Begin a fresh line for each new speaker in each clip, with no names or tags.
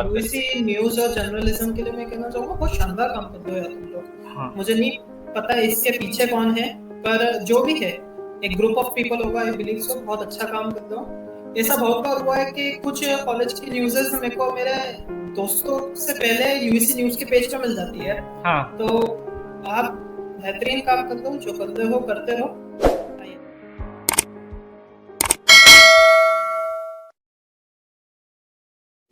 UAC news और journalism के लिए मैं कहना चाहूंगा बहुत शानदार काम करते हो यार तुम
हाँ।
लोग। मुझे नहीं पता इसके पीछे कौन है, पर जो भी है एक ग्रुप ऑफ पीपल होगा, आई बिलीव सो, बहुत अच्छा काम करते हो। ऐसा बहुत बार हुआ है कि कुछ कॉलेज की न्यूज़ेस मेरे को मेरे दोस्तों से पहले यूएसी न्यूज के पेज पे मिल जाती है।
हाँ।
तो आप बेहतरीन काम करते हो, जो करते हो करते रहो।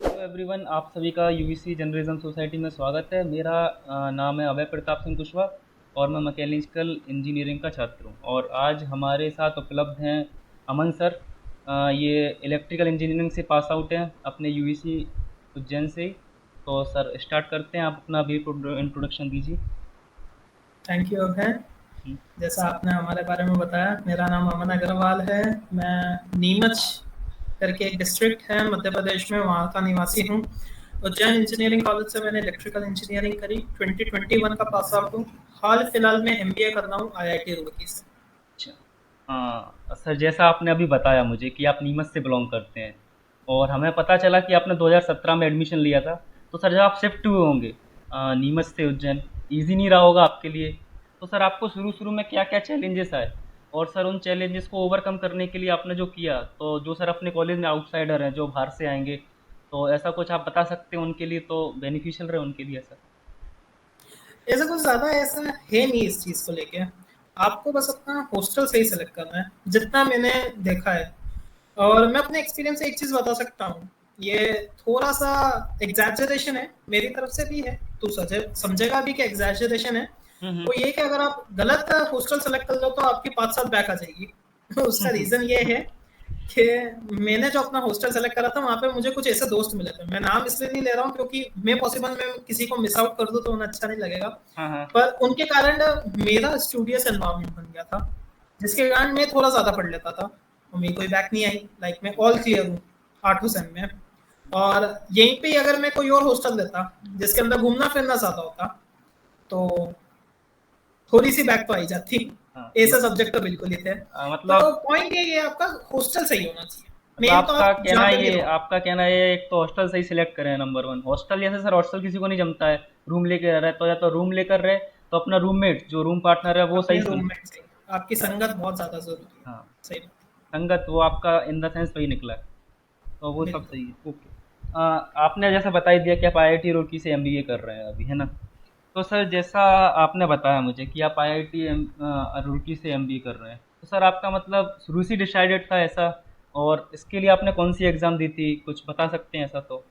हेलो एवरीवन, आप सभी का यूवीसी जर्नलिज्म सोसाइटी में स्वागत है। मेरा नाम है अभय प्रताप सिंह कुशवाहा और मैं मैकेनिकल इंजीनियरिंग का छात्र हूँ। और आज हमारे साथ उपलब्ध हैं अमन सर। ये इलेक्ट्रिकल इंजीनियरिंग से पास आउट हैं अपने यूवीसी उज्जैन से ही। तो सर स्टार्ट करते हैं, आप अपना भी इंट्रोडक्शन दीजिए।
थैंक यू अभय।
हम्म।
जैसा आपने हमारे बारे में बताया, मेरा नाम अमन अग्रवाल है। मैं नीमच करके एक डिस्ट्रिक्ट है मध्य प्रदेश में, वहाँ का निवासी हूँ। उज्जैन इंजीनियरिंग कॉलेज से मैंने इलेक्ट्रिकल इंजीनियरिंग करी। 2021 का पास आउट हूँ। हाल फिलहाल में एमबीए कर रहा हूँ आईआईटी रुड़की से।
अच्छा। हाँ सर, जैसा आपने अभी बताया मुझे कि आप नीमच से बिलोंग करते हैं और हमें पता चला कि आपने 2017 में एडमिशन लिया था। तो सर जब आप शिफ्ट हुए होंगे नीमच से उज्जैन, इजी नहीं रहा होगा आपके लिए। तो सर आपको शुरू शुरू में क्या क्या चैलेंजेस आए, और सर उन चैलेंजेस को ओवरकम करने के लिए आपने जो किया, तो जो सर अपने कॉलेज में आउटसाइडर हैं जो बाहर से आएंगे, तो ऐसा कुछ आप बता सकते हैं उनके लिए, तो बेनिफिशियल रहे उनके लिए सर।
ऐसा कुछ ज्यादा ऐसा है नहीं इस चीज को लेके। आपको बस अपना हॉस्टल सही सेलेक्ट करना है, जितना मैंने देखा है। और मैं अपने एक्सपीरियंस से एक चीज बता सकता हूँ, ये थोड़ा सा एग्जैजरेशन है, मेरी तरफ से भी है। तू समझेगा भी कि एग्जैजरेशन है। वो ये कि अगर आप गलत हॉस्टल सेलेक्ट कर लो तो आपकी 5 साल बैक आ जाएगी। उसका रीजन ये है कि मैंने जो अपना हॉस्टल सेलेक्ट करा था, वहाँ पे मुझे कुछ ऐसे दोस्त मिले थे। मैं नाम इसलिए नहीं ले रहा हूँ क्योंकि मैं पॉसिबल में किसी को मिस आउट कर दूं तो उन्हें अच्छा नहीं लगेगा।
हाँ हाँ।
पर उनके कारण मेरा स्टूडियस एनवायरनमेंट बन गया था, जिसके कारण मैं थोड़ा ज्यादा पढ़ लेता था और मेरी कोई बैक नहीं आई। लाइक मैं ऑल क्लियर हूँ 8वीं सेम में। और यहीं पे अगर मैं कोई और हॉस्टल लेता जिसके अंदर घूमना फिरना ज्यादा होता, तो थोड़ी सी बैक तो आई जाती।
हाँ
ऐसा सब्जेक्ट तो बिल्कुल ही थे। तो
मतलब
पॉइंट ये है, आपका हॉस्टल सही होना चाहिए।
मतलब
मेन तो आप जहाँ पे भी रहो।
आपका कहना ये एक तो हॉस्टल सही सिलेक्ट करें, नंबर वन हॉस्टल। जैसे सर हॉस्टल किसी को नहीं जमता है, रूम लेके रह रहा है, तो या तो रूम लेकर रहे, तो अपना रूममेट जो रूम पार्टनर है वो
अपने
सही
रूममेट से आपकी संगत बहुत ज्यादा जरूरी है।
हाँ,
सही बात।
संगत वो आपका इन द सेंस वही निकला है, तो वो सब
बिल्कुल।
सही है। ओके। आपने जैसे बता ही दिया कि आप आईआईटी रुड़की से एमबीए कर रहे हैं अभी, है ना। तो सर जैसा आपने बताया मुझे कि आप आईआईटी रुड़की से एमबीए कर रहे हैं, तो सर आपका मतलब शुरू से डिसाइडेड था ऐसा, और इसके लिए आपने कौन सी एग्ज़ाम दी थी, कुछ बता सकते हैं ऐसा तो।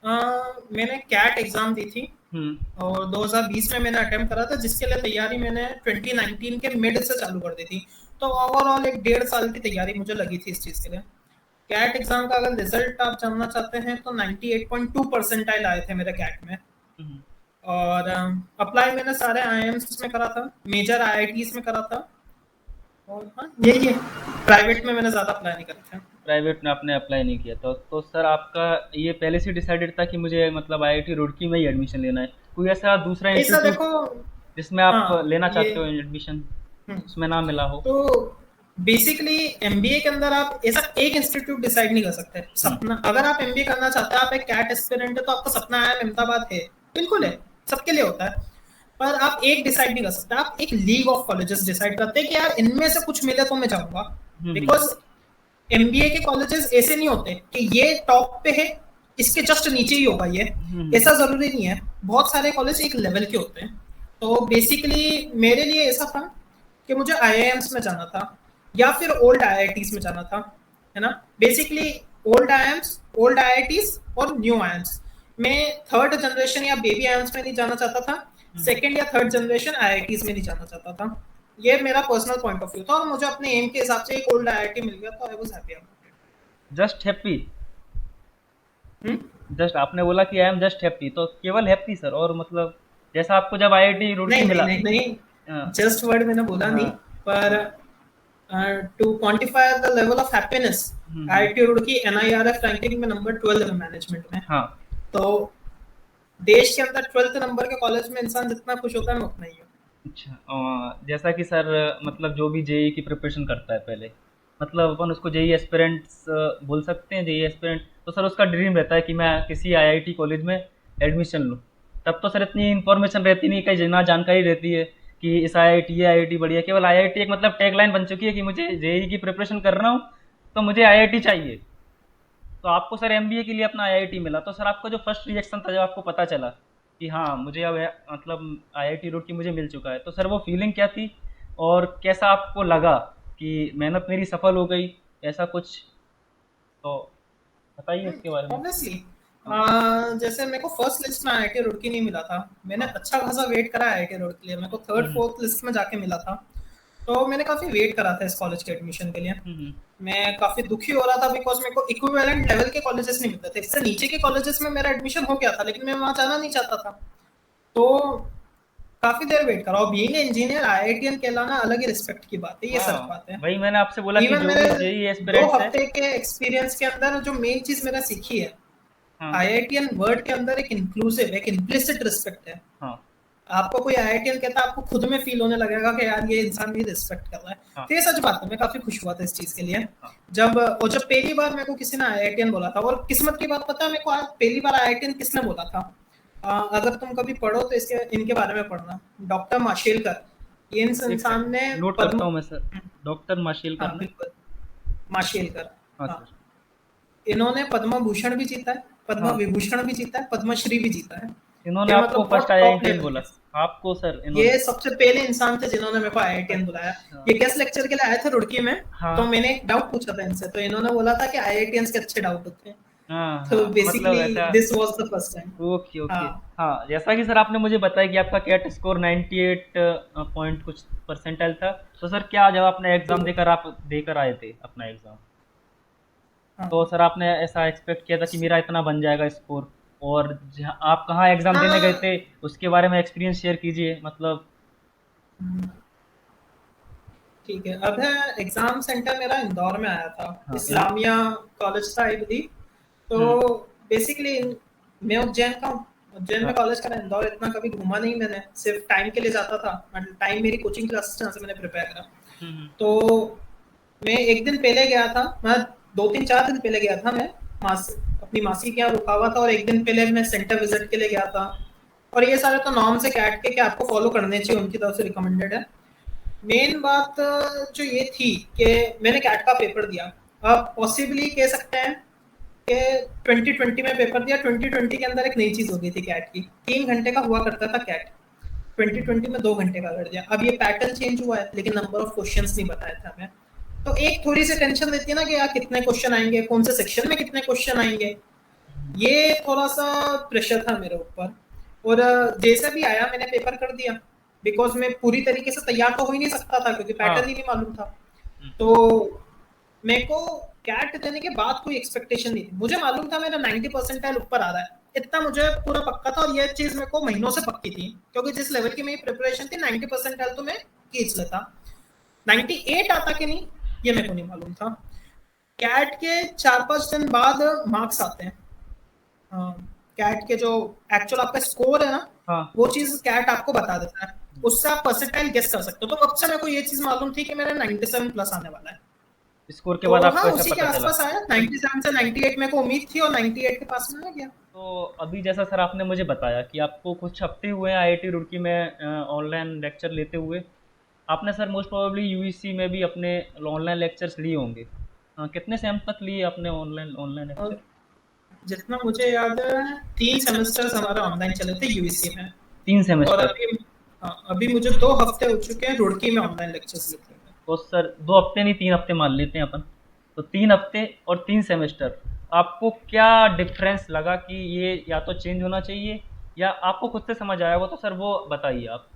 मैंने कैट एग्जाम दी थी
हम्म।
और 2020 में मैंने अटेम्प्ट करा था, जिसके लिए तैयारी मैंने 2019 के मिड से चालू कर दी थी। तो ओवरऑल एक 1.5 साल की तैयारी मुझे लगी थी इस चीज़ के लिए। कैट एग्जाम का अगर रिजल्ट आप जानना चाहते हैं तो 98.2 परसेंटाइल आए थे मेरे कैट में।
हम्म।
और अप्लाई मैंने सारे आईएम्स में करा था, मेजर आईआईटीज में करा था। और हाँ, यही है। प्राइवेट में मैंने ज़्यादा अप्लाई नहीं करे थे।
प्राइवेट में आपने अप्लाई नहीं किया था, तो सर आपका ये पहले से डिसाइडेड था कि मुझे मतलब आईआईटी रुड़की में ही एडमिशन लेना है, कोई ऐसा दूसरा
ऐसा
इंस्टीट्यूट
देखो।
जिसमें आप
हाँ
लेना
ये।
चाहते हो एडमिशन,
हम्म,
उसमें ना मिला हो।
तो बेसिकली एमबीए के अंदर आप ऐसा एक इंस्टीट्यूट डिसाइड नहीं कर सकते।
हम्म।
सपना, अगर आप एमबीए करना चाहते हैं, आप एक कैट एस्पिरेंट है, तो आपका सपना है अहमदाबाद है। बिल्कुल है, सबके लिए होता है। पर आप एक डिसाइड नहीं कर सकते, आप एक लीग ऑफ कॉलेजेस डिसाइड करते हैं कि यार इनमें से कुछ मिले तो मैं जाऊंगा।
हम्म।
बिकॉज एमबीए के कॉलेजेस ऐसे नहीं होते कि ये टॉप पे है, इसके जस्ट नीचे ही होगा ये।
हम्म।
ऐसा जरूरी नहीं है, बहुत सारे कॉलेज एक लेवल के होते हैं। तो बेसिकली मेरे लिए ऐसा था कि मुझे आईआईएम्स में जाना था या फिर ओल्ड आईआईटीज में जाना था, है ना। Basically old IIMs, old IITs और न्यू आईएम्स। मैं थर्ड जनरेशन या बेबी आईएम्स में नहीं जाना चाहता था। सेकंड या थर्ड जनरेशन आईआईटीज में नहीं जाना चाहता था। ये मेरा पर्सनल पॉइंट ऑफ व्यू था और मुझे अपने एम के हिसाब से एक ओल्ड आईआईटी मिल गया, तो I was happy about
just happy.
It.
Just आपने बोला कि आई एम जस्ट हैप्पी, तो केवल हैप्पी सर, और मतलब जैसा आपको जब आईआईटी रुड़की
नहीं नहीं
मिला।
नहीं नहीं,
हाँ।
जस्ट वर्ड मैंने बोला नहीं।
हाँ।
पर to quantify the level of happiness,
hmm.
IIT Roorkee NIRF ranking में नंबर 12 है मैनेजमेंट में।
हाँ।
तो देश के अंदर 12th नंबर के कॉलेज में इंसान जितना खुश होता है, मैं उतना ही हूँ।
अच्छा, जैसा कि सर मतलब जो भी जेई की प्रिपरेशन करता है पहले, मतलब अपन उसको जेई एस्पिरेंट्स बोल सकते हैं, जेई एस्पिरेंट। तो सर उसका ड्रीम रहता है कि मैं किसी आईआईटी कॉलेज में एडमिशन लूँ। तब तो सर इतनी इन्फॉर्मेशन रहती नहीं, कहीं ना जानकारी रहती है कि इस आईआईटी ये आईआईटी बढ़िया। केवल आईआईटी एक मतलब टैगलाइन बन चुकी है कि मुझे जेईई की प्रिपरेशन कर रहा हूँ तो मुझे आईआईटी चाहिए। तो आपको सर एमबीए के लिए अपना आईआईटी मिला, तो सर आपका जो फर्स्ट रिएक्शन था जब आपको पता चला कि हाँ मुझे अब मतलब आईआईटी रुड़की मुझे मिल चुका है, तो सर वो फीलिंग क्या थी और कैसा आपको लगा कि मेहनत मेरी सफल हो गई, ऐसा कुछ? तो बताइए इसके बारे में।
ऑब्वियसली
हाँ।
जैसे मेरे को फर्स्ट लिस्ट में आईआईटी रुड़की नहीं मिला था। मैंने
हाँ।
अच्छा खासा वेट करा आईआईटी रुड़की के लिए, मेरे को थर्ड
हम्म।
फोर्थ लिस्ट में जाके मिला था। तो मैंने काफी वेट करा था इस कॉलेज के एडमिशन के लिए।
हम्म।
मैं काफी दुखी हो रहा था बिकॉज मेरे को इक्विवेलेंट लेवल के कॉलेजेस नहीं मिलते थे। इससे नीचे के कॉलेजेस में मेरा एडमिशन हो गया था, लेकिन मैं वहां जाना नहीं चाहता था। तो काफी देर वेट करा, और बीइंग इंजीनियर आईआईटीएन कहलाना अलग ही रिस्पेक्ट की बात है, ये सच
हाँ,
बात है।
वही मैंने आपसे बोला कि
इवन
जो
मेरे
भी जेई
दो
एस्पिरेंट्स है।
हफ्ते के एक्सपीरियंस के अंदर जो मेन चीज मैंने सीखी है,
हाँ।
आईआईटीएन वर्ड के अंदर एक इंक्लूसिव, एक इम्प्लिसिट रिस्पेक्ट है।
हाँ।
आपको कोई आईआईटीएन कहता है, आपको खुद में फील होने लगेगा कि यार ये इंसान मेरी रिस्पेक्ट कर रहा है।
हाँ।
तो ये सच बात है, मैं काफी खुश हुआ था इस चीज के लिए।
हाँ।
जब पहली बार मेरे को किसी ने आईआईटीएन बोला था, और किस्मत की बात पता है मेरे को आज पहली बार आईआईटीएन किसने बोला था? अगर तुम कभी पढ़ो तो इसके इनके बारे में पढ़ना, डॉक्टर माशेलकर। ये इस
एक
इंसान ने
सेकंड नोट
पद्म,
करता हूँ मैं सर। डॉक्टर माशिल
हाँ
करना।
बिल्कुल, माशेलकर।
हाँ
हाँ,
सर।
इन्होंने पद्म भूषण भी जीता है, पद्म
हाँ,
विभूषण भी जीता है, पद्मश्री भी जीता है।
इन्होंने
ये
आपको
मतलब
फर्स्ट
बहुत टॉप
आईआईटीएन
लेवल
बोला?
के।
आपको सर इन्होंने?
ये सबसे पहले इंसान थे जिन्होंने मेरे को आईआईटीएन बुलाया।
अच्छा।
ये गेस्ट लेक्चर के लिए आए थे रुड़की में। तो
हाँ।
मैंने एक डाउट पूछा था इनसे, तो इन्होंने बोला था कि आईआईटीएंस के अच्छे डाउट होते हैं।
हाँ।
तो
हाँ, मतलब
बेसिकली
ऐसा।
This was the first time.
Okay, okay.
हाँ
हाँ, जैसा कि सर आपने मुझे बताया कि आपका कैट स्कोर 98 पॉइंट कुछ परसेंटाइल था। तो सर क्या जब आपने एग्ज़ाम देकर आप देकर आए थे अपना एग्ज़ाम, तो
हाँ
सर आपने ऐसा एक्सपेक्ट किया था कि मेरा इतना बन जाएगा स्कोर? और जहाँ आप कहाँ एग्ज़ाम देने गए
हाँ।
थे, उसके बारे में एक्सपीरियंस शेयर कीजिए मतलब।
ठीक है, अब है एग्जाम सेंटर मेरा इंदौर में आया था,
हाँ, इन।
इस्लामिया कॉलेज था आई बिलीव। तो
हुँ।
बेसिकली मैं उज्जैन का हूँ, उज्जैन में
हाँ।
कॉलेज करा। इंदौर इतना कभी घूमा नहीं मैंने, सिर्फ टाइम के लिए जाता था। टाइम मेरी कोचिंग क्लास जहाँ से मैंने प्रिपेयर करा।
हुँ। हुँ।
तो मैं एक दिन पहले गया था, मैं 2-3-4 दिन पहले गया था। मैं मासी, अपनी मासी के यहाँ रुका हुआ था, और एक दिन पहले मैं सेंटर विजिट के लिए गया था। और ये सारे तो नॉर्म्स है कैट के कि आपको फॉलो करने चाहिए, उनकी तरफ से रिकमेंडेड है। मेन बात जो ये थी कि मैंने कैट का पेपर दिया। अब पॉसिबली कह सकते हैं कि 2020 में पेपर दिया, 2020 के अंदर एक नई चीज हो गई थी कैट की। 3 घंटे का हुआ करता था कैट, 2020 में 2 घंटे का कर दिया। अब ये पैटर्न चेंज हुआ है, लेकिन नंबर ऑफ क्वेश्चंस नहीं बताया था हमें। तो एक थोड़ी सी टेंशन रहती है ना कि यार कितने क्वेश्चन आएंगे, कौन से सेक्शन में कितने क्वेश्चन आएंगे। ये थोड़ा सा प्रेशर था मेरे ऊपर। और जैसा भी आया मैंने पेपर कर दिया, बिकॉज मैं पूरी तरीके से तैयार तो हो ही नहीं सकता था क्योंकि पैटर्न ही
हाँ।
नहीं मालूम था।
हुँ।
तो मेरे को कैट देने के बाद कोई एक्सपेक्टेशन नहीं थी। मुझे मालूम था मेरा 90 परसेंटाइल ऊपर आ रहा है, इतना मुझे पूरा पक्का था। और ये चीज मेरे को महीनों से पक्की थी, क्योंकि जिस लेवल की मेरी प्रिपरेशन थी 90 परसेंटाइल तो मैं खींच लेता। 98 आता कि नहीं ये मेरे को नहीं मालूम था। कैट के 4-5 दिन बाद मार्क्स आते हैं। कैट के जो एक्चुअल आपका स्कोर है ना,
हाँ।
वो चीज कैट आपको बता देता है।
हुँ।
उससे आप परसेंटाइल गेस कर सकते हो। तो अब से मेरे को ये चीज मालूम थी कि मेरा 97 प्लस आने वाला है।
स्कोर के
तो
बाद
हाँ,
आपको ऐसा
उसी के
पता चला।
आसपास आया। 97 से 98 मेरे को उम्मीद थी, और 98 के पास में आ गया।
तो अभी जैसा सर आपने मुझे बताया कि आपको कुछ हफ्ते हुए हैं आईआईटी रुड़की में ऑनलाइन लेक्चर लेते हुए। आपने सर मोस्ट प्रोबेबली यूईसी में भी अपने ऑनलाइन लेक्चर्स लिए होंगे। कितने सेम तक लिए आपने ऑनलाइन ऑनलाइन लेक्चर?
और जितना मुझे याद है 3 सेमेस्टर्स हमारे ऑनलाइन चले थे यूईसी में।
3
और
सेमेस्टर?
अभी, हाँ, अभी मुझे 2 हफ्ते हो चुके हैं रुड़की में ऑनलाइन लेक्चर्स लेते हुए।
तो सर 2 हफ्ते नहीं, 3 हफ्ते मान लेते हैं अपन। तो 3 हफ्ते और 3 सेमेस्टर, आपको क्या डिफरेंस लगा कि ये या तो चेंज होना चाहिए या आपको खुद से समझ आया हो, तो सर वो बताइए आप?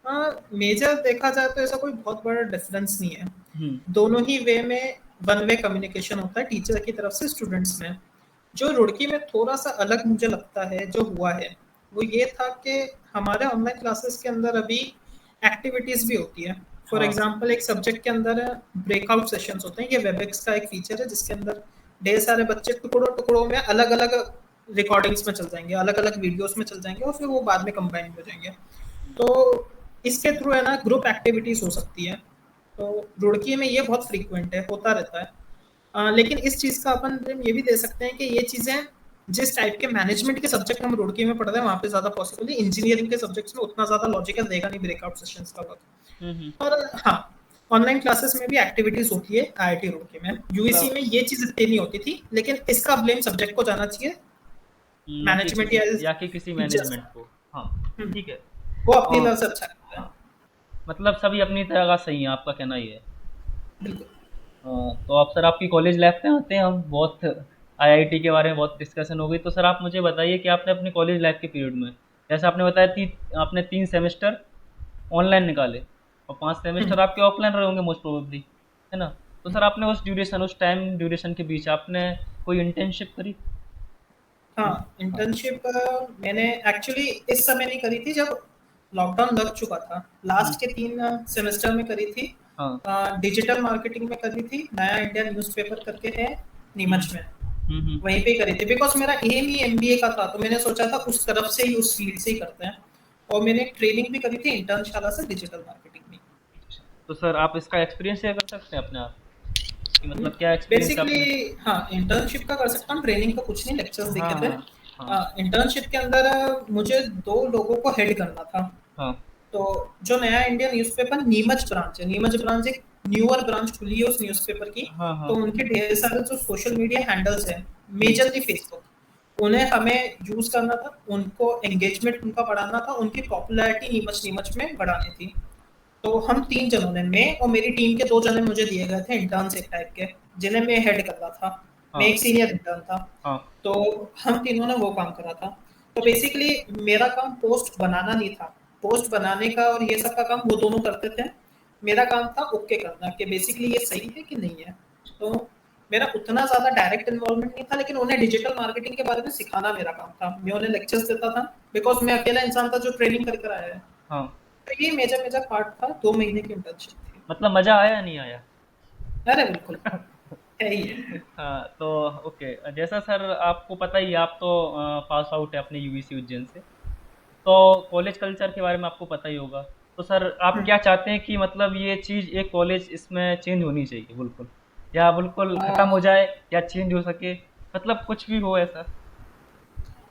हाँ, मेजर देखा जाए तो ऐसा कोई बहुत बड़ा डिफरेंस नहीं है।
हुँ।
दोनों ही वे में वन वे कम्युनिकेशन होता है टीचर की तरफ से स्टूडेंट्स में। जो रुड़की में थोड़ा सा अलग मुझे लगता है जो हुआ है, वो ये था कि हमारे ऑनलाइन क्लासेस के अंदर अभी एक्टिविटीज भी होती है। फॉर
हाँ।
एग्जांपल एक सब्जेक्ट के अंदर ब्रेकआउट सेशंस होते हैं। ये वेबएक्स का एक फीचर है जिसके अंदर ढेर सारे बच्चे टुकड़ों टुकड़ों में अलग अलग रिकॉर्डिंग्स में चल जाएंगे, अलग अलग वीडियोस में चल जाएंगे, और फिर वो बाद में कंबाइन हो जाएंगे। तो इसके थ्रू है ना ग्रुप एक्टिविटीज हो सकती है। तो रुड़की में ये बहुत फ्रीक्वेंट है, होता रहता है। लेकिन इस चीज़ का अपन ये भी दे सकते हैं कि ये चीज़ें जिस टाइप के मैनेजमेंट के सब्जेक्ट हम रुड़की में पढ़ रहे हैं वहाँ पे ज़्यादा पॉसिबल है। इंजीनियरिंग के सब्जेक्ट्स में उतना ज़्यादा लॉजिकल देगा नहीं ब्रेकआउट सेशंस का
हुँ, हुँ।
वक्त। और हाँ, ऑनलाइन क्लासेस में भी एक्टिविटीज होती है आईआईटी रुड़की में। यूईसी
मतलब
में ये चीज़ इतनी नहीं होती थी, लेकिन इसका ब्लेम सब्जेक्ट को जाना चाहिए, मैनेजमेंट या
या कि किसी
टीचर्स
मैनेजमेंट को। हाँ,
का।
ठीक है।
वो अपनी
और
तरफ से अच्छा करता है।
हाँ, मतलब सभी अपनी जगह सही हैं, आपका कहना ये है।
बिल्कुल।
तो अब सर आपकी कॉलेज लाइफ पे आते हैं हम। बहुत आईआईटी के बारे में बहुत डिस्कशन हो गई, तो सर आप मुझे बताइए कि आपने अपनी कॉलेज लाइफ के पीरियड में, जैसे आपने बताया आपने 3 सेमेस्टर ऑनलाइन निकाले और 5
हम्म।
सेमेस्टर आपके ऑफलाइन रहे होंगे मोस्ट प्रोबेबली, है ना? तो सर आपने उस टाइम ड्यूरेशन के बीच आपने कोई इंटर्नशिप करी?
हाँ,
इन हाँ,
इंटर्नशिप मैंने एक्चुअली इस समय नहीं करी थी जब लॉकडाउन लग चुका था।
हुँ,
लास्ट के 3 सेमेस्टर में करी थी।
हाँ,
डिजिटल मार्केटिंग में करी थी, नया इंडिया न्यूज़पेपर करके है
हुँ,
नीमच में,
हुँ, हुँ।
वहीं पे करी थी। बिकॉज़ मेरा एम ही एमबीए का था, तो मैंने सोचा था उस तरफ से ही, उस फील्ड से ही करते हैं। और मैंने ट्रेनिंग भी करी थी इंटर्नशाला से डिजिटल मार्केटिंग में।
अच्छा, तो सर आप इसका एक्सपीरियंस शेयर कर सकते हैं अपने आप, कि मतलब क्या एक्सपीरियंस
बेसिकली
आपने?
हाँ, इंटर्नशिप का कर सकता हूँ, ट्रेनिंग का कुछ नहीं, लेक्चर्स
हाँ,
देखे थे।
हाँ, हाँ,
इंटर्नशिप के अंदर मुझे 2 लोगों को हेड करना था।
हाँ,
तो जो नया इंडिया न्यूज़पेपर नीमच ब्रांच है, नीमच ब्रांच एक न्यूअर ब्रांच खुली है उस न्यूज़पेपर की।
हाँ,
तो
हाँ।
उनके ढेर सारे जो सोशल मीडिया हैंडल्स हैं,
हुँ,
मेजरली फेसबुक, उन्हें हमें यूज़ करना था, उनको एंगेजमेंट उनका बढ़ाना था, उनकी पॉपुलैरिटी नीमच नीमच में बढ़ानी थी। तो हम 3 जनों ने, मैं और मेरी टीम के 2 जने मुझे दिए गए थे इंटर्न्स एक टाइप के, जिन्हें मैं हेड कर रहा था। मैं
हाँ,
एक सीनियर इंटर्न था।
हाँ,
तो हम तीनों ने वो काम करा था। तो बेसिकली मेरा काम पोस्ट बनाना नहीं था। पोस्ट बनाने का और ये सब का काम वो दोनों करते थे। मेरा काम था ओके करना कि बेसिकली ये सही है कि नहीं है। तो मेरा उतना ज़्यादा डायरेक्ट इन्वॉल्वमेंट नहीं था, लेकिन उन्हें डिजिटल मार्केटिंग के बारे में सिखाना मेरा काम था। मैं उन्हें लेक्चर्स देता था, बिकॉज़ मैं अकेला इंसान था जो ट्रेनिंग कर कर आया है।
हाँ।
तो ये मेजर मेजर पार्ट था, 2 महीने की इंटर्नशिप थी।
मतलब मज़ा आया या नहीं आया?
अरे बिल्कुल, है ही है।
हाँ, तो ओके। जैसा सर आपको पता ही है, आप तो पास आउट है अपने यूवीसी उज्जैन से। तो कॉलेज कल्चर के बारे में आपको पता ही होगा। तो सर आप
हुँ।
क्या चाहते हैं कि मतलब ये चीज़ एक कॉलेज इसमें चेंज होनी चाहिए बिल्कुल, या बिल्कुल खत्म
अ,
हो जाए, या चेंज हो सके, मतलब कुछ भी हो ऐसा?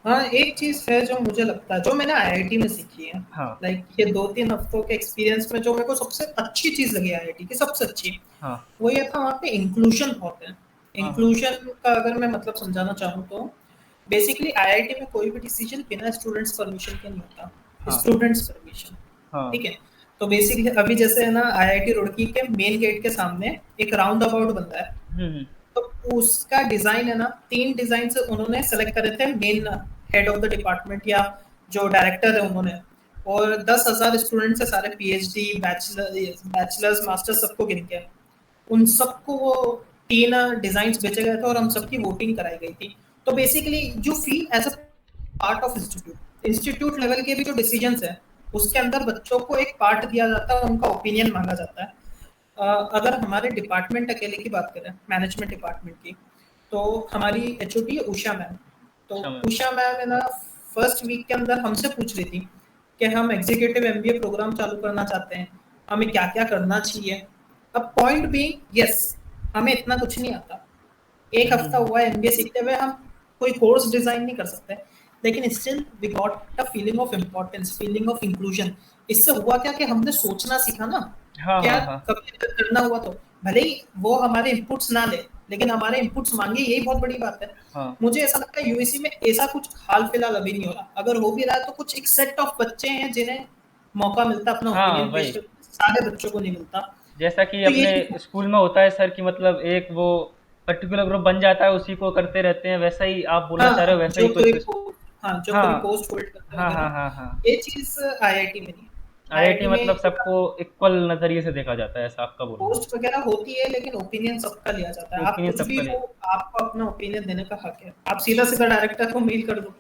हाँ, एक चीज़ है जो मुझे लगता है, जो मैंने आईआईटी में सीखी है,
हाँ,
लाइक ये 2-3 हफ्तों के एक्सपीरियंस में जो मेरे को सबसे अच्छी चीज़ लगी आईआईटी की, सबसे अच्छी,
हाँ,
वो ये था वहाँ पे इंक्लूजन बहुत है।
हाँ, हाँ,
इंक्लूजन का अगर मैं मतलब समझाना चाहूँ तो बेसिकली आईआईटी में कोई भी डिसीजन बिना स्टूडेंट्स परमिशन के नहीं होता।
हाँ,
स्टूडेंट्स परमिशन,
हाँ।
ठीक है? तो बेसिकली अभी जैसे है ना, आईआईटी रुड़की के मेन गेट के सामने एक राउंड अबाउट बन रहा है।
हुँ, हुँ।
तो उसका डिजाइन है ना, 3 डिजाइन से उन्होंने सेलेक्ट करे थे main head of the department या जो डायरेक्टर है उन्होंने। और 10,000 स्टूडेंट से सारे पीएचडी, बैचलर्स, मास्टर्स सबको गिन के उन सबको वो 3 डिजाइन्स बेचे गए थे और हम सबकी वोटिंग कराई गई थी। तो basically you feel as a part of institute. Institute level के भी जो डिसीजंस है, उसके अंदर बच्चों को एक पार्ट दिया जाता है, उनका ओपिनियन मांगा जाता है। अगर हमारे डिपार्टमेंट अकेले की बात करें, मैनेजमेंट डिपार्टमेंट की, तो हमारी एचओडी है उषा मैम। तो
अच्छा मैम।
उषा मैम है ना, फर्स्ट वीक के अंदर हमसे पूछ रही थी कि हम एग्जीक्यूटिव एमबीए प्रोग्राम चालू करना चाहते हैं, हमें क्या क्या करना चाहिए। अब पॉइंट बीइंग, यस, हमें इतना कुछ नहीं आता। एक
हुँ,
हफ्ता
हुँ।
हुआ एमबीए सीखते हुए, हम कोई कोर्स डिजाइन नहीं कर सकते, लेकिन still we got a feeling of importance, feeling of inclusion. इससे हुआ क्या कि हमने सोचना सीखा ना।
हाँ,
क्या
हाँ, हाँ।
कभी अगर करना हुआ तो भले ही वो हमारे इनपुट्स ना ले, लेकिन हमारे इनपुट्स मांगे, यही बहुत बड़ी बात है।
हाँ,
मुझे ऐसा लगता है यूएसी में ऐसा कुछ हाल फिलहाल अभी नहीं हो रहा। अगर हो भी रहा है तो कुछ एक सेट ऑफ बच्चे हैं जिन्हें मौका मिलता है अपना
हाँ,
ओपिनियन पेश
वही।
करने का, सारे बच्चों को नहीं मिलता।
जैसा कि
तो ये
अपने स्कूल में होता है सर, कि मतलब एक वो पर्टिकुलर ग्रुप बन जाता है, उसी को करते रहते हैं, वैसा ही आप बोलना चाह रहे हो,
हाँ,
वैसा ही कुछ सिस
जो
हाँ,
कभी पोस्ट होल्ड करते
हाँ, हाँ,
वगैरह,
हाँ, हाँ।
ये चीज़ आईआईटी में नहीं है।
आईआईटी
आईआईटी में
मतलब सबको इक्वल नज़रिए से देखा जाता है, ऐसा आपका बोलना है।
पोस्ट वगैरह होती है, लेकिन ओपिनियन सबका लिया जाता है। आप
ओपिनियन
कुछ भी
सबका ले
हो, आपको अपना ओपिनियन देने का हक है। आप सीधा-सीधा डायरेक्टर को मेल कर दो,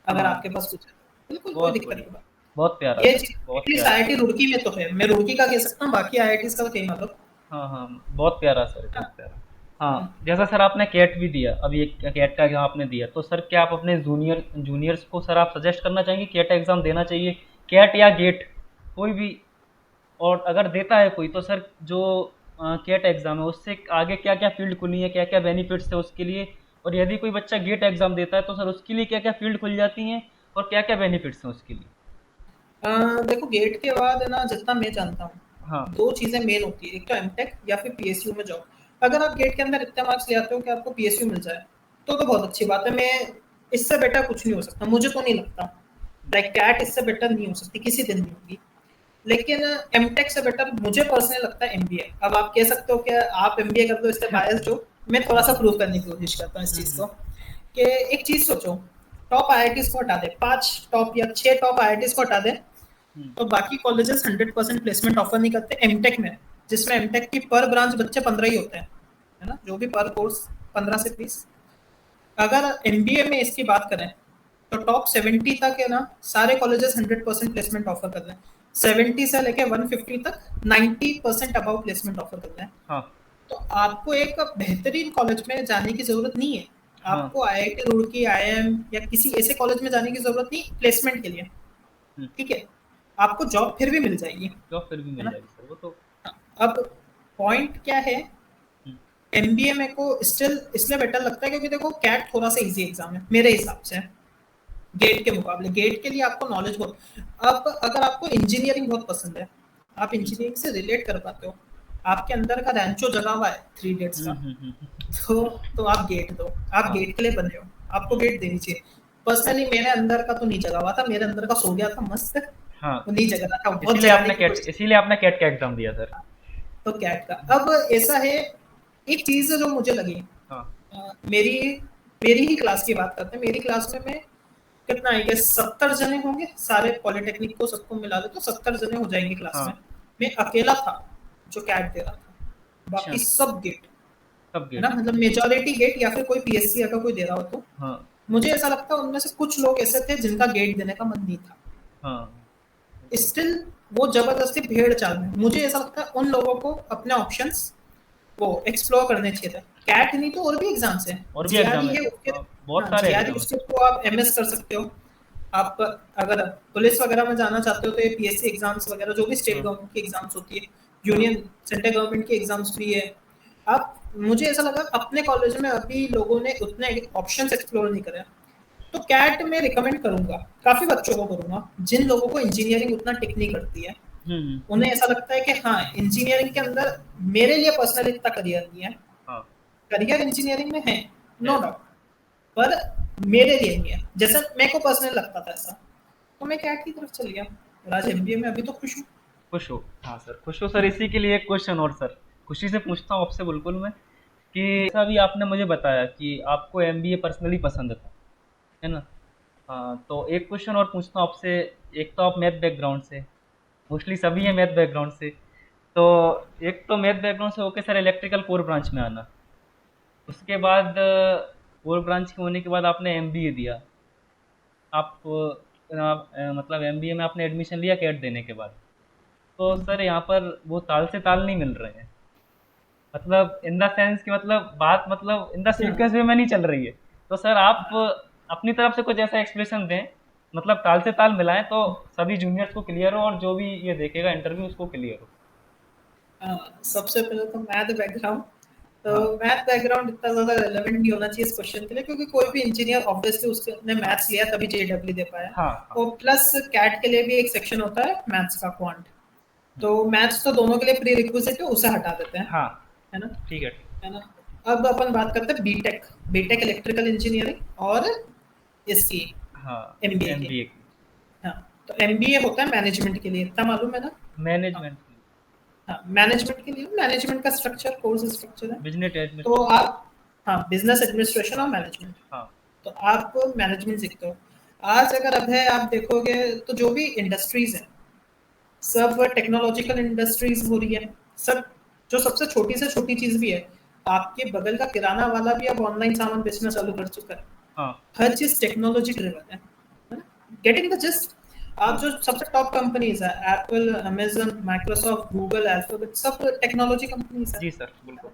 अगर
हाँ,
आपके पास कुछ है। बिल्कुल, कोई
बहुत
दिक्कत की
बढ़िया।
बात
बहुत प्यारा
नहीं। ये
सर,
चीज़
बहुत
एटलीस्ट
प्यारा।
आईआईटी रुड़की में तो है। मैं रुड़की का कह सकता हूँ, बाकी आईआईटीज़ का तो कहीं मतलब।
हाँ, हाँ, बहुत प्यारा सर,
हाँ,
बहुत प्यारा। हाँ,
हुँ।
जैसा सर आपने कैट भी दिया, अभी एक कैट का एग्ज़ाम आपने दिया, तो सर क्या आप अपने जूनियर्स को सर आप सजेस्ट करना चाहेंगे कैट एग्ज़ाम देना चाहिए? कैट या गेट, कोई भी, और अगर देता है कोई, तो सर जो कैट एग्ज़ाम है, उससे आगे क्या-क्या फ़ील्ड खुली है, क्या-क्या बेनिफिट्स है उसके लिए? और यदि कोई बच्चा गेट एग्ज़ाम देता है तो सर उसके लिए क्या-क्या फ़ील्ड खुल जाती हैं और क्या-क्या बेनिफिट्स हैं उसके लिए?
देखो गेट के बाद है ना, जितना मैं जानता हूँ,
हाँ।
2 चीज़ें मेन होती है, एक तो एमटेक या फिर पीएसयू में जॉब। अगर आप गेट के अंदर इतने मार्क्स ले आते हो कि आपको पीएसयू मिल जाए, तो बहुत अच्छी बात है। मैं इससे बेटर कुछ नहीं हो सकता, मुझे तो नहीं लगता। लाइक कैट इससे बेटर नहीं हो सकती, किसी दिन नहीं होगी। लेकिन एमटेक से बेटर मुझे पर्सनली लगता है एमबीए। अब आप कह सकते हो कि आप एमबीए कर दो, इससे बायस्ड हो। मैं थोड़ा सा प्रूव करने की कोशिश करता हूँ इस
हुँ,
चीज़
हुँ,
को, कि एक चीज़ सोचो, टॉप आईआईटीज़ को हटा दें, 5 टॉप या 6 टॉप आईआईटीज़ को हटा दें,
हुँ।
तो बाकी कॉलेजेस 100% प्लेसमेंट ऑफर नहीं करते एमटेक में, जिसमें एमटेक की पर ब्रांच बच्चे 15 ही होते हैं, है ना, जो भी पर कोर्स 15 से 20। अगर एमबीए में इसकी बात करें, तो टॉप 70 तक है ना, सारे कॉलेजेस 100% प्लेसमेंट ऑफर कर रहे हैं। 70 से लेके 150 तक 90% अबाउ प्लेसमेंट ऑफर कर रहे हैं।
हाँ,
तो आपको एक बेहतरीन कॉलेज में जाने की जरूरत नहीं है।
हाँ।
आपको आईआईटी रुड़की, आईआईएम या किसी ऐसे कॉलेज में जाने की जरूरत नहीं प्लेसमेंट के लिए।
हुँ,
ठीक है, आपको जॉब फिर भी मिल जाएगी,
जॉब फिर भी
है
मिल
ना।
जाएगी सर वो तो।
अब पॉइंट क्या है,
हुँ,
एमबीए मेरे को स्टिल इसलिए बेटर लगता है क्योंकि देखो कैट थोड़ा सा इजी एग्जाम है मेरे हिसाब से, गेट के मुकाबले। गेट के लिए आपको नॉलेज बहुत, अब अगर आपको इंजीनियरिंग बहुत पसंद है, आप
हुँ,
इंजीनियरिंग से रिलेट कर पाते हो, आपके अंदर का रैंचो जगा हुआ है थ्री इडियट्स
हुँ,
का,
हुँ, हुँ, हुँ।
तो आप गेट दो। आप
हाँ,
गेट के लिए बने हो, आपको
हुँ,
गेट देनी चाहिए। पर्सनली मेरे अंदर का तो नहीं जगा हुआ था, मेरे अंदर का सो गया था मस्त,
हाँ।
वो नहीं जग रहा था, बहुत जगाने की कोशिश।
इसीलिए आपने कैट का एग्ज़ाम दिया सर।
तो कैट का अब ऐसा है, एक चीज जो मुझे लगी,
हाँ,
मेरी मेरी ही क्लास की बात करते हैं। मेरी क्लास में मैं कितना है कि 70 जने होंगे, सारे पॉलिटेक्निक को सबको मिला दे तो 70 जने हो जाएंगे क्लास
हाँ।
में। मैं अकेला था जो कैट दे रहा था,
अच्छा,
बाकी सब गेट,
सब
है ना,
गेट।
मतलब मेजोरिटी गेट या फिर कोई पीएससी अगर कोई दे रहा हो तो।
हाँ,
मुझे ऐसा लगता है उनमें से कुछ लोग ऐसे थे जिनका गेट देने का मन नहीं था,
हाँ। वो तो
स्टिल वो जबरदस्ती भेड़ चाल में। मुझे ऐसा लगता है उन लोगों को अपने ऑप्शंस वो एक्सप्लोर करने चाहिए थे। कैट नहीं तो और भी एग्जाम्स हैं,
और भी
जीआरई
एग्ज़ाम है
है
सर।
उसके।
बहुत
हाँ,
सारे
जीआरई
एग्ज़ाम हैं
उसके
सर।
थ्रू आप एमएस कर सकते हो। आप अगर पुलिस वगैरह में जाना चाहते हो तो ये पीएससी एग्जाम्स वगैरह जो भी स्टेट
हाँ,
गवर्नमेंट की एग्जाम्स होती है,
हाँ।
यूनियन सेंट्रल गवर्नमेंट की एग्जाम्स भी है। आप, मुझे ऐसा लगा अपने कॉलेज में अभी लोगों ने उतने ऑप्शंस एक्सप्लोर नहीं करे। तो कैट में रिकमेंड करूंगा, काफी बच्चों को करूंगा जिन लोगों को इंजीनियरिंग उतना टिक नहीं करती है।
हुँ, हुँ।
उन्हें ऐसा लगता है कि हाँ, इंजीनियरिंग के अंदर मेरे लिए पर्सनली इतना करियर नहीं है।
हाँ,
करियर इंजीनियरिंग में है, नो
है।
डाउट, पर मेरे लिए नहीं है, जैसे मेरे को पर्सनली लगता था ऐसा। तो मैं कैट की तरफ चल गया, और आज एमबीए में अभी तो खुश हूँ।
खुश हो। हाँ सर, खुश हो सर। इसी के लिए एक क्वेश्चन और सर, खुशी से पूछता हूँ आपसे बिल्कुल मैं, कि जैसा भी आपने मुझे बताया कि आपको एमबीए पर्सनली पसंद था, है ना? हाँ, तो एक क्वेश्चन और पूछता हूँ आपसे। एक तो आप मैथ बैकग्राउंड से, मोस्टली सभी हैं मैथ बैकग्राउंड से, तो एक तो मैथ बैकग्राउंड से होके सर इलेक्ट्रिकल कोर ब्रांच में आना, उसके बाद कोर ब्रांच के होने के बाद आपने एमबीए दिया। मतलब एमबीए में आपने एडमिशन लिया कैट देने के बाद, तो सर यहाँ पर वो ताल से ताल नहीं मिल रहे हैं। मतलब इन द सेंस कि मतलब बात मतलब इन द
हाँ,
सीक्वेंस वे में नहीं चल रही है। तो सर आप अपनी तरफ से कुछ ऐसा एक्सप्लेनेशन दें, मतलब ताल से ताल मिलाएं तो सभी जूनियर्स को क्लियर हो और जो भी ये देखेगा इंटरव्यू उसको क्लियर हो।
सबसे पहले तो मैथ बैकग्राउंड, तो
हाँ,
मैथ बैकग्राउंड इतना ज्यादा रेलेवेंट नहीं होना चाहिए इस क्वेश्चन के लिए, क्योंकि कोई भी इंजीनियर ऑब्वियसली उसने मैथ्स लिया तभी जेडब्ल्यू दे पाया।
हाँ, हाँ।
और प्लस कैट के लिए भी एक सेक्शन होता है मैथ्स का, क्वांट।
हुँ,
तो मैथ्स तो दोनों के लिए प्री रिक्विजिट है, उसे हटा देते हैं,
हाँ,
है ना,
ठीक है, ठीक।
है ना। अब अपन बात करते हैं बीटेक, बीटेक इलेक्ट्रिकल इंजीनियरिंग और इसकी
हाँ,
एमबीए की।
एमबीए की।
हाँ, तो एमबीए होता है मैनेजमेंट के लिए, इतना मालूम है ना। हाँ,
मैनेजमेंट की।
हाँ, मैनेजमेंट के लिए, मैनेजमेंट का स्ट्रक्चर, कोर्स स्ट्रक्चर है।
बिज़नेस
तो
एडमिनिस्ट्रेशन।
आप, हाँ, बिजनेस एडमिनिस्ट्रेशन और
हाँ,
मैनेजमेंट,
हाँ,
तो आप मैनेजमेंट सीखते हो। आज अगर अब है आप देखोगे तो जो भी इंडस्ट्रीज है, सब टेक्नोलॉजिकल इंडस्ट्रीज हो रही है। सब, जो सबसे छोटी से छोटी चीज भी है, आपके बगल का किराना वाला भी अब ऑनलाइन सामान बेचना चालू कर चुका है।
हाँ,
हर चीज टेक्नोलॉजी ड्रिवन है, गेटिंग द जस्ट। आप
हाँ।
जो सबसे टॉप कंपनीज है, Apple, Amazon, Microsoft, Google, alphabet, सब टेक्नोलॉजी कंपनीज है।
जी सर, बिल्कुल।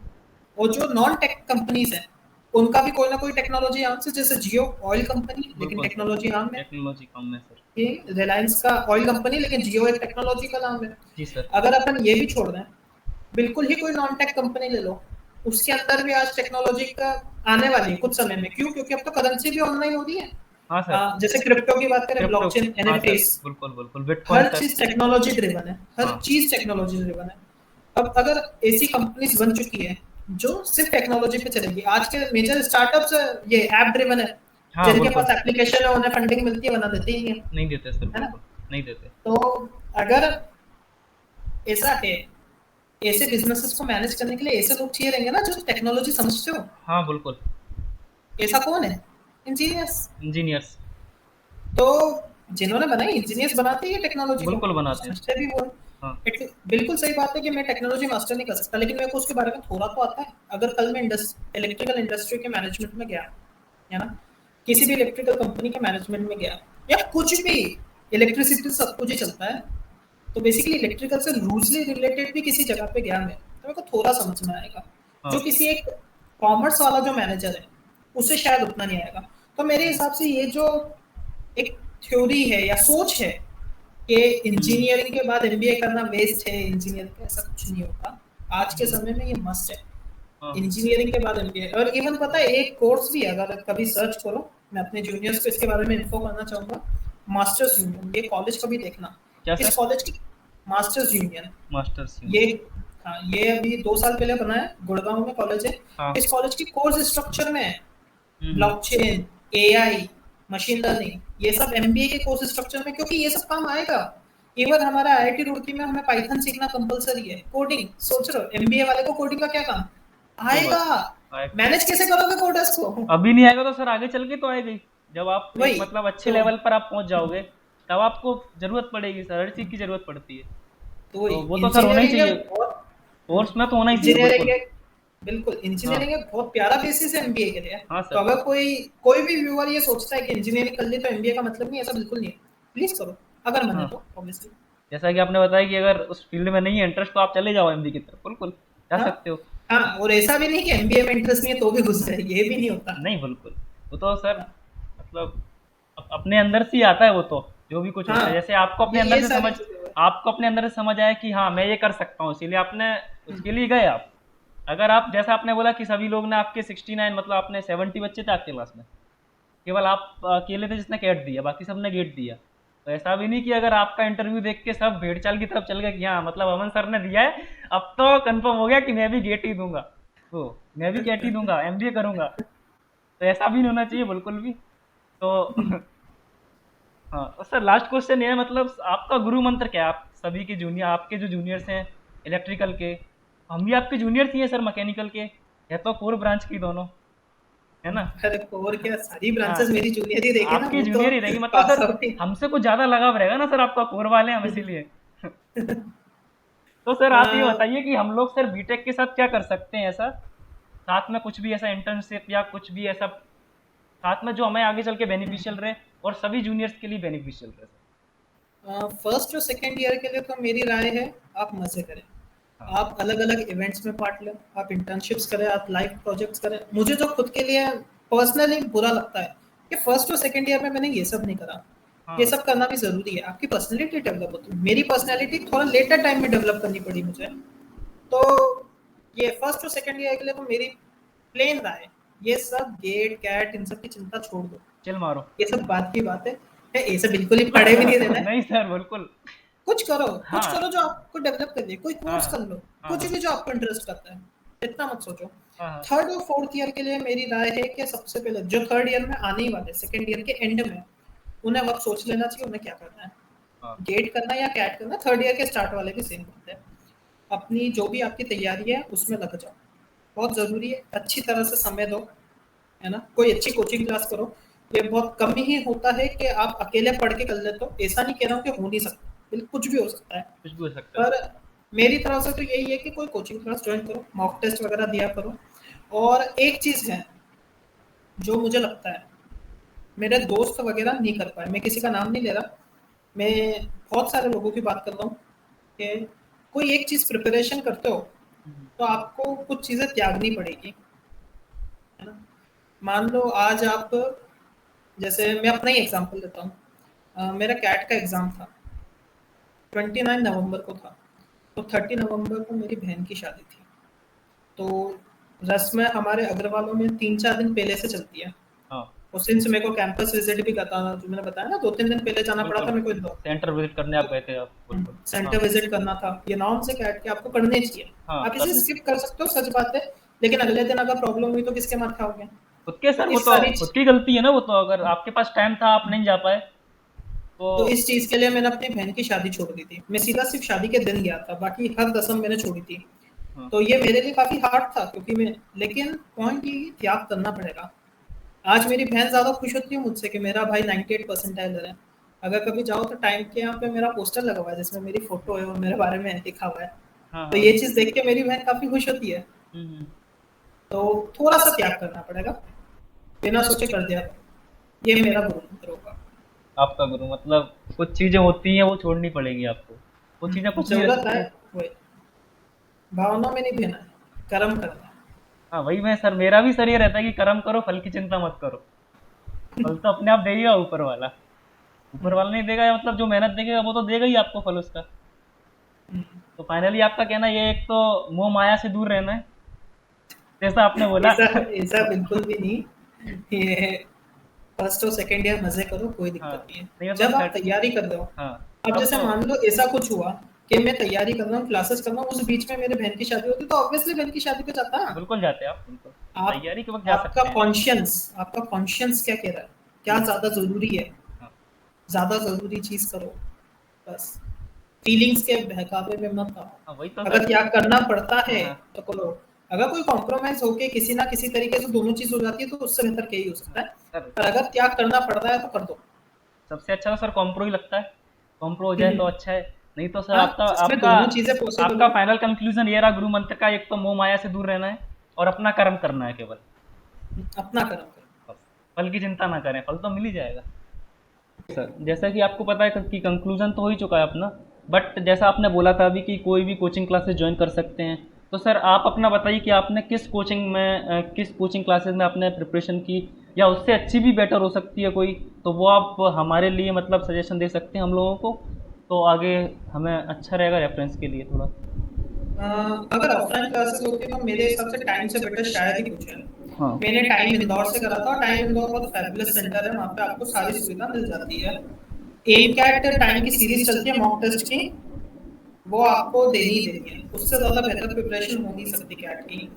और जो नॉन टेक कंपनीज हैं, उनका भी कोई ना कोई टेक्नोलॉजी आर्म है, जैसे जियो ऑयल कंपनी लेकिन
बिल्कुल सर।
टेक्नोलॉजी आर्म है।
टेक्नोलॉजी कम है सर।
ये रिलायंस का ऑयल कंपनी लेकिन जियो एक टेक्नोलॉजिकल आर्म है।
जी सर।
अगर अपन ये भी छोड़ दें, बिल्कुल ही कोई नॉन टेक कंपनी ले लो, उसके अंदर भी आज टेक्नोलॉजी का आने वाली है कुछ समय में। क्यों? क्योंकि अब तो करेंसी भी ऑनलाइन हो रही है।
हाँ सर।
जैसे क्रिप्टो की बात करें,
क्रिप्टो।
ब्लॉकचेन,
हाँ सर,
एनएफटीज,
बिल्कुल, बिल्कुल, बिटकॉइन
हर
सर।
चीज टेक्नोलॉजी ड्रिवन है, हर
हाँ,
चीज टेक्नोलॉजी ड्रिवन है। अब अगर ऐसी कंपनीज बन चुकी है जो सिर्फ टेक्नोलॉजी पे चलेगी, आज के मेजर स्टार्टअप्स ये ऐप ड्रिवन है,
हाँ,
जिनके
बिल्कुल।
पास एप्लीकेशन है उन्हें फंडिंग मिलती है, बना देते ही नहीं है।
नहीं देते सर,
है ना?
बिल्कुल, नहीं देते।
तो अगर ऐसा है, ऐसे बिजनेसेस को मैनेज करने के लिए ऐसे लोग चाहिए रहेंगे ना जो टेक्नोलॉजी समझते हो।
हाँ, बिल्कुल।
ऐसा कौन है? इंजीनियर्स।
इंजीनियर्स।
तो जिन्होंने बनाई, इंजीनियर्स बनाते ही टेक्नोलॉजी को,
बिल्कुल
तो
बनाते हैं।
समझते भी वो
हाँ।
है। बिल्कुल सही बात है कि मैं टेक्नोलॉजी मास्टर नहीं कर सकता, लेकिन मेरे को उसके बारे में थोड़ा तो आता है। अगर कल मैं इलेक्ट्रिकल इंडस्ट्री के मैनेजमेंट में गया, है ना, किसी भी इलेक्ट्रिकल कंपनी के मैनेजमेंट में गया, या कुछ भी, इलेक्ट्रिसिटी सब कुछ ही चलता है, तो बेसिकली इलेक्ट्रिकल से लूजली रिलेटेड भी किसी जगह पे गया मैं, तो मेरे को थोड़ा समझ में आएगा। जो
हाँ।
किसी एक कॉमर्स वाला जो मैनेजर है, उससे शायद उतना नहीं आएगा। तो मेरे हिसाब से ये जो एक थ्योरी है या सोच है कि
हुँ।
इंजीनियरिंग के बाद एमबीए करना वेस्ट है, इंजीनियरिंग का ऐसा कुछ नहीं होता। आज के
हुँ।
समय में ये मस्ट है,
हाँ,
इंजीनियरिंग के बाद एमबीए। और इवन पता है एक कोर्स भी है, अगर कभी सर्च करो, मैं अपने जूनियर्स को इसके बारे में इन्फो करना चाहूंगा, मास्टर्स यूनियन, ये कॉलेज कभी देखना।
क्या
इस
सर?
कॉलेज की मास्टर्स यूनियन,
मास्टर्स
ये,
यूनियन।
हाँ, ये अभी 2 साल पहले बना है, गुड़गांव में कॉलेज है।
हाँ।
इस कॉलेज की कोर्स स्ट्रक्चर में है
हुँ, हुँ।
ब्लॉकचेन, एआई, मशीन लर्निंग, ये सब एमबीए के कोर्स स्ट्रक्चर में, क्योंकि ये सब काम आएगा। इवन हमारा आईआईटी रुड़की में हमें पाइथन सीखना कंपलसरी है, कोडिंग। सोच रहे हो एमबीए वाले को कोडिंग का क्या काम
सही
आएगा?
बात। आएगा।
मैनेज कैसे करोगे कोडर्स को?
अभी नहीं आएगा तो सर आगे चल के तो आएगा ही। जब आप एक
वही
मतलब अच्छे
तो
लेवल पर आप पहुँच जाओगे, तब आपको ज़रूरत पड़ेगी सर, हर चीज़ की ज़रूरत पड़ती है।
तो
तो वो तो सर होना ही
इंजीनियरिंग है
चाहिए,
बहुत।
कोर्स में तो होना ही चाहिए,
इंजीनियरिंग
बिल्कुल।
है, बिल्कुल इंजीनियरिंग
हाँ।
एक बहुत प्यारा बेसिस है एमबीए के लिए।
हाँ
तो
सर।
अगर कोई कोई भी व्यूअर ये सोचता है कि इंजीनियरिंग कर ली तो एमबीए का मतलब नहीं, ऐसा बिल्कुल नहीं है। प्लीज करो, अगर मन है
हाँ।
तो ऑब्वियसली।
जैसा कि आपने बताया कि अगर उस फ़ील्ड में नहीं है इंटरेस्ट तो आप चले जाओ एमबी की तरफ, बिल्कुल, जा
हाँ,
सकते हो।
हाँ, और ऐसा भी नहीं कि एमबीए में इंटरेस्ट नहीं है तो भी घुस जाए, ये भी नहीं होता।
नहीं, बिल्कुल। वो तो सर
हाँ,
मतलब अपने अंदर से ही आता है वो तो, जो भी कुछ होता है।
हाँ,
जैसे
ये सारी चीजें हैं।
आपको अपने अंदर से समझ आया कि हाँ, मैं ये कर सकता हूँ, इसीलिए आपने
हम्म,
उसके लिए गए आप। अगर आप जैसा आपने बोला कि सभी लोग ने आपके 69 मतलब आपने 70 बच्चे थे आपके क्लास में, केवल आप अकेले थे जिसने कैट दिया, बाकी सबने गेट दिया। तो ऐसा भी नहीं कि अगर आपका इंटरव्यू देख के सब भेड़ चाल की तरफ चल गए कि हाँ मतलब अमन सर ने दिया है, अब तो कंफर्म हो गया कि मैं भी गेट ही दूंगा, तो मैं भी कैट ही दूंगा, एमबीए करूंगा। तो ऐसा भी नहीं होना चाहिए बिल्कुल भी। तो
हम्म।
हाँ, और सर लास्ट क्वेश्चन ये है, मतलब आपका गुरु मंत्र क्या है? आप सभी के जूनियर, आपके जो जूनियर्स हैं इलेक्ट्रिकल के, हम भी आपके जूनियर्स ही हैं सर मैकेनिकल के, या तो कोर ब्रांच की दोनों, है ना?
अरे और क्या, सारी ब्रांचेस
हाँ,
मेरी जूनियर ही देखे ना,
आपकी
वो तो
जूनियर ही रहेगी मतलब
पास
सर,
आउट ही।
हमसे कुछ ज़्यादा लगाव रहेगा ना सर, आपका कोर वाले हैं हम इसीलिए। तो सर आप ये
हाँ,
बताइए कि हम लोग सर बीटेक के साथ क्या कर सकते हैं ऐसा? साथ में कुछ भी ऐसा इंटर्नशिप या कुछ भी ऐसा साथ में जो हमें आगे चल के बेनिफिशियल रहे और सभी जूनियर्स के लिए बेनिफिशियल रहे सर।
फर्स्ट और सेकेंड ईयर के लिए तो मेरी राय है, आप मजे करें।
हाँ।
आप अलग अलग इवेंट्स में पार्ट लें, आप इंटर्नशिप्स करें, आप लाइव प्रोजेक्ट्स करें। मुझे जो खुद के लिए पर्सनली बुरा लगता है कि फर्स्ट और सेकेंड ईयर में मैंने ये सब नहीं करा। ये
हाँ।
सब करना भी जरूरी है, आपकी पर्सनैलिटी डेवलप होती है। मेरी पर्सनैलिटी थोड़ा लेटर टाइम में डेवलप करनी पड़ी मुझे। तो ये फर्स्ट और सेकंड ईयर के लिए तो मेरी प्लेन राय है, ये सब गेट कैट इन सब की चिंता छोड़ दो।
चिल मारो।
ये सब बात की बात है। ये सब बिल्कुल ही पढ़े भी नहीं देना है।
नहीं सर, बिल्कुल।
कुछ करो, कुछ
हाँ।
करो जो आपको डेवलप कर दे, कोई कोर्स कर
हाँ।
लो,
हाँ।
कुछ
हाँ।
भी जो आपको इंटरेस्ट करता है। इतना मत सोचो।
हाँ। हाँ।
थर्ड और फोर्थ ईयर के लिए मेरी राय है कि सबसे पहले जो थर्ड ईयर में आने ही वाले, सेकंड ईयर के एंड में, उन्हें वक्त सोच लेना चाहिए उन्हें क्या करना है।
हाँ।
गेट करना है या कैट करना है, थर्ड ईयर के स्टार्ट वाले भी सेम बात है। अपनी जो भी आपकी तैयारी है उसमें लग जाओ, बहुत ज़रूरी है। अच्छी तरह से समय दो, है ना? कोई अच्छी कोचिंग क्लास करो। ये बहुत कम ही होता है कि आप अकेले पढ़ के कर लेते हो। ऐसा नहीं कह रहा हूँ कि हो नहीं सकता, बिल्कुल कुछ भी हो सकता है।
कुछ भी हो सकता है।
पर मेरी तरफ से तो यही है कि कोई कोचिंग क्लास ज्वाइन करो, मॉक टेस्ट वगैरह दिया करो। और एक चीज़ है जो मुझे लगता है मेरे दोस्त वगैरह नहीं कर पाए, मैं किसी का नाम नहीं ले रहा, मैं बहुत सारे लोगों की बात कर रहा हूँ कि कोई एक चीज़ प्रिपरेशन करते हो
हम्म।
तो आपको कुछ चीज़ें त्यागनी पड़ेगी, है ना? मान लो आज आप, जैसे मैं अपना ही एग्जांपल देता हूँ। मेरा कैट का एग्ज़ाम था, 29 नवंबर को था। तो 30 नवंबर को मेरी बहन की शादी थी। तो रस्में हमारे अग्रवालों में 3-4 दिन पहले से चलती है।
हाँ,
उस दिन से मेरे को कैंपस विज़िट भी करना, जो मैंने बताया ना 2-3 दिन पहले जाना पड़ा
बिल्कुल,
था मेरे को इंदौर।
सेंटर विज़िट करने आप
तो
गए थे आप, बिल्कुल। हाँ,
सेंटर विज़िट करना था। ये नॉर्म्स है कैट के, आपको करने चाहिए।
हाँ,
आप इसे
करने
स्किप कर सकते हो, सच बात है, लेकिन अगले दिन अगर प्रॉब्लम हुई तो किसके माथे आओगे?
खुद के
तो
सर, वो
इस
तो
सारी
खुद
च
की गलती है ना वो तो, अगर आपके पास टाइम था आप नहीं जा पाए, तो
तो इस चीज़ के लिए मैंने अपनी बहन की शादी छोड़ दी थी। मैं सीधा सिर्फ़ शादी के दिन गया था, बाकी हर रस्म मैंने छोड़ी थी।
हाँ,
तो ये मेरे लिए काफ़ी हार्ड था, क्योंकि मैं, लेकिन पॉइंट ये है, त्याग करना पड़ेगा। आज मेरी बहन ज़्यादा खुश होती है मुझसे कि मेरा भाई 98 परसेंटाइलर है। अगर कभी जाओ तो टाइम के यहाँ पे मेरा पोस्टर लगा हुआ है जिसमें मेरी फ़ोटो है और मेरे बारे में लिखा हुआ है।
हाँ,
तो
हाँ।
ये चीज़ देख के मेरी बहन काफ़ी खुश होती है।
हुँ, हुँ।
तो थोड़ा-सा त्याग करना पड़ेगा, बिना सोचे कर दिया तो। ये मेरा गुरु मंत्र होगा।
आपका गुरु मतलब कुछ चीज़ें होती हैं वो छोड़नी पड़ेगी आपको। वो चीज़ें कुछ भी
ज़रूरत है वही, भावना में नहीं बहना है, कर्म करना है।
हाँ, वही मैं सर, मेरा भी सर ये रहता है कि कर्म करो, फल की चिंता मत करो। फल तो अपने आप देगा ऊपर वाला। ऊपर वाला नहीं देगा, या मतलब जो मेहनत देखेगा वो तो देगा ही आपको फल उसका। तो फाइनली आपका कहना ये, एक तो मोह माया से दूर रहना है, जैसा आपने बोला।
ऐसा ऐसा बिल्कुल भी नहीं। ये फर्स्ट और सेकंड ईयर मज़े करो, कोई
हाँ,
दिक्कत नहीं है।
नहीं मतलब
जब आप
थर्ड।
तैयारी कर रहे हो,
हाँ,
अब
तब
जैसे
तो
मान लो ऐसा कुछ हुआ कि मैं तैयारी कर रहा हूँ, क्लासेस कर रहा हूँ, उस बीच में मेरे बहन की शादी होती तो ऑब्वियसली बहन की शादी पे जाता ना।
बिल्कुल जाते हैं आप, बिल्कुल।
आप
तैयारी के वक़्त जा सकते हैं।
आपका कॉन्शियस क्या कह रहा है? क्या
हुँ,
ज़्यादा ज़रूरी है?
हाँ,
ज़्यादा ज़रूरी चीज़ करो, बस। फीलिंग्स के बहकावे में मत आओ।
हाँ, वही तो
अगर
सर।
त्याग करना पड़ता
हाँ,
है
हाँ,
तो करो। अगर कोई कॉम्प्रोमाइज़ होके किसी ना किसी तरीके से दोनों चीज़ हो जाती है तो उससे बेहतर क्या ही हो सकता
हाँ,
है।
सर
पर अगर त्याग करना पड़ रहा है तो कर दो।
सबसे अच्छा तो सर कॉम्प्रो ही लगता है। कॉम्प्रो हो जाए तो अच्छा है। नहीं तो सर
हाँ,
आपका
जिसमें
आपका
दोनों चीज़ें पॉसिबल
आपका
हो।
फाइनल कंक्लूज़न ये रहा गुरु मंत्र का, एक तो मोह माया से दूर रहना है और अपना कर्म करना है केवल।
अपना कर्म करो।
बस, फल की चिंता ना करें, फल तो मिल ही जाएगा। सर जैसा कि आपको पता है कि कंक्लूजन तो हो ही चुका है अपना, बट जैसा आपने बोला था अभी कि कोई भी कोचिंग क्लासेस ज्वाइन कर सकते हैं, तो सर आप अपना बताइए कि आपने किस कोचिंग क्लासेस में आपने प्रिपरेशन की, या उससे अच्छी भी बेटर हो सकती है कोई, तो वो आप हमारे लिए मतलब सजेशन दे सकते हैं हम लोगों को, तो आगे हमें अच्छा रहेगा रेफरेंस के लिए थोड़ा।
अ, अगर ऑफलाइन क्लासेस होती तो मेरे हिसाब से टाइम से बेटर शायद ही कुछ है।
हाँ।
मैंने टाइम इंदौर से करा था और टाइम इंदौर बहुत फैबुलस सेंटर है, वहाँ पे आपको सारी सुविधा मिल जाती है। एम कैट टाइम की सीरीज चलती है मॉक टेस्ट की, वो आपको देनी ही देनी है। उससे ज़्यादा बेहतर प्रिपरेशन हो नहीं सकती कैट की।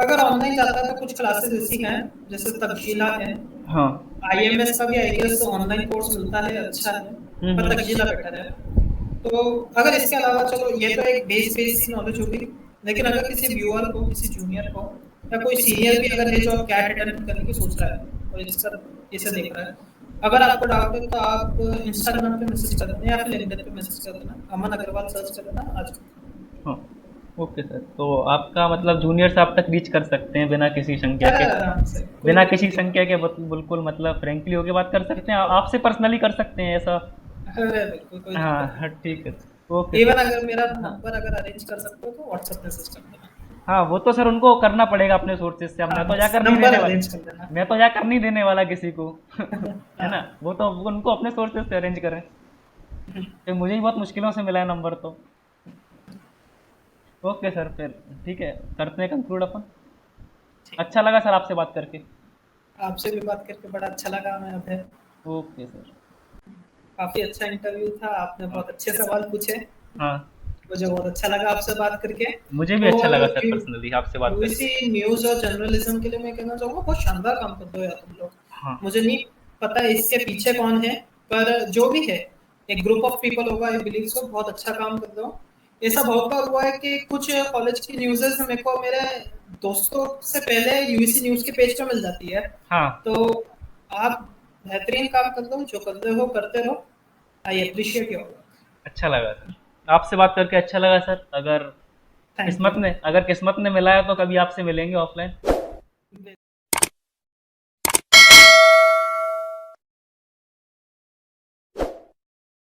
अगर ऑनलाइन जाता है तो कुछ क्लासेस ऐसी हैं, जैसे तक्षशिला है,
हाँ।
आईएमएस का भी आई गेस ऑनलाइन कोर्स मिलता है, अच्छा है, पर तक्षशिला बेटर है। तो अगर इसके अलावा, चलो ये तो एक बेस सी नॉलेज होगी, लेकिन अगर किसी व्यूअर को, किसी जूनियर को, या कोई सीनियर भी अगर है जो अब कैट अटेम्प्ट करने की सोच रहा है और इसका इसे देख रहा है, अगर आपको डाउट है तो आप इंस्टाग्राम पे मैसेज कर देना या फिर लिंक्डइन पे मैसेज कर देना, अमन अग्रवाल सर्च कर देना, आ जाओ।
हाँ, ओके सर, तो आपका मतलब जूनियर से आप तक रीच कर सकते हैं बिना किसी संख्या
अरे
के,
आराम से, कोई
बिना
दिक्कत
किसी
नहीं।
संख्या के बिल्कुल मतलब फ्रेंकली होके बात कर सकते हैं, आपसे पर्सनली कर सकते हैं ऐसा।
अरे बिल्कुल कोई
हाँ
दिक्कत
हाँ, ठीक है सर, ओके
नहीं। Even
sir.
अगर मेरा
हाँ
नंबर अगर अरेंज कर सकते हो तो व्हाट्सएप मैसेज कर देना।
हाँ, वो तो सर उनको करना पड़ेगा अपने सोर्सेज से, अब
हाँ,
मैं तो
बस
जाकर नहीं
नंबर
देने
अरेंज कर
वाला,
देना।
मैं तो जाकर नहीं देने वाला किसी को। है ना,
हाँ।
वो तो उनको अपने सोर्सेज से अरेंज करें, फिर मुझे ही बहुत मुश्किलों से मिला है नंबर तो। ओके सर, फिर ठीक है, करते हैं कंक्लूड अपन।
ठीक।
अच्छा लगा सर आपसे बात करके।
आपसे भी बात करके बड़ा अच्छा लगा मैं अभय।
Okay sir.
काफ़ी अच्छा इंटरव्यू था, आपने
हाँ,
बहुत अच्छे सवाल पूछे,
हाँ,
मुझे बहुत अच्छा लगा आपसे बात करके।
मुझे भी अच्छा
और
लगा सर पर्सनली आपसे बात करके।
यूजीसी न्यूज़ और जर्नलिज्म के लिए मैं कहना चाहूँगा, बहुत शानदार काम करते हो यार तुम लोग।
हाँ,
मुझे नहीं पता इसके पीछे कौन है, पर जो भी है, एक ग्रुप ऑफ पीपल होगा, आई बिलीव सो, बहुत अच्छा काम कर रहे हो। ऐसा बहुत बार हुआ है कि कुछ कॉलेज की न्यूज़ेज़ मेरे को मेरे दोस्तों से पहले यूजीसी न्यूज़ के पेज पे मिल जाती है।
हाँ,
तो आप बेहतरीन काम कर रहे हो, जो कर रहे हो करते रहो। आई एप्रिशिएट योर वर्क।
अच्छा लगा सर, आपसे बात करके अच्छा लगा सर।
Thank you.
अगर किस्मत ने मिलाया तो कभी आपसे मिलेंगे ऑफलाइन।